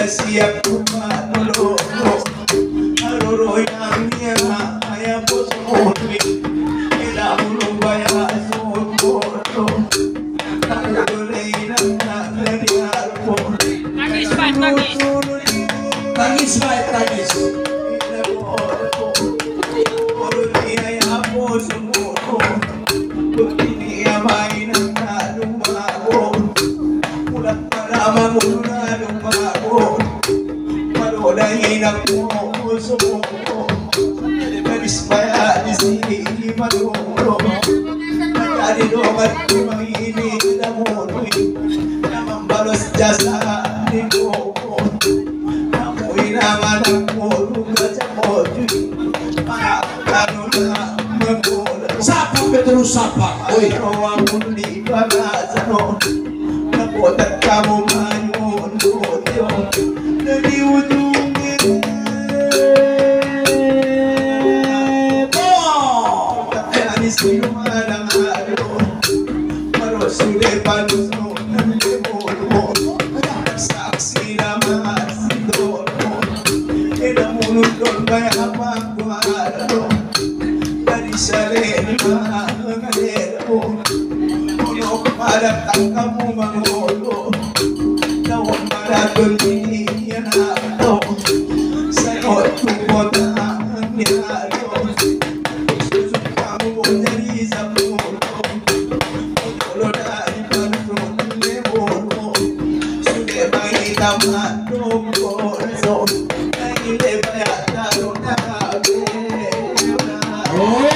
Siap dulu, aluro yang dia ayah bos moni, tidak belum bayar semua, tak boleh nak lihat pun. Tangis. Ayah bos semua, begini ya main nak rumah pun, mudah pada mamula rumah pun. Dahil ako sumo Nabis pa di sini maduro Matari doon at kumainit na munoy Namang balos jasa di ko Amoy naman ako lugat sa motoy Ano na magmula Sapa Pedro Sapa Oy ang mundi para sa noon Napotat ka mo man yun Naliwado sino malang araw Marosule palusno ng demonyo Saksi naman si Dono Inamunod doon kaya pagkuharo Dari siya rin mga ngalero Puno palatang ka mo mangolo Tawag maratol niya na ito Sa'yo tungkot ang nilaro Oh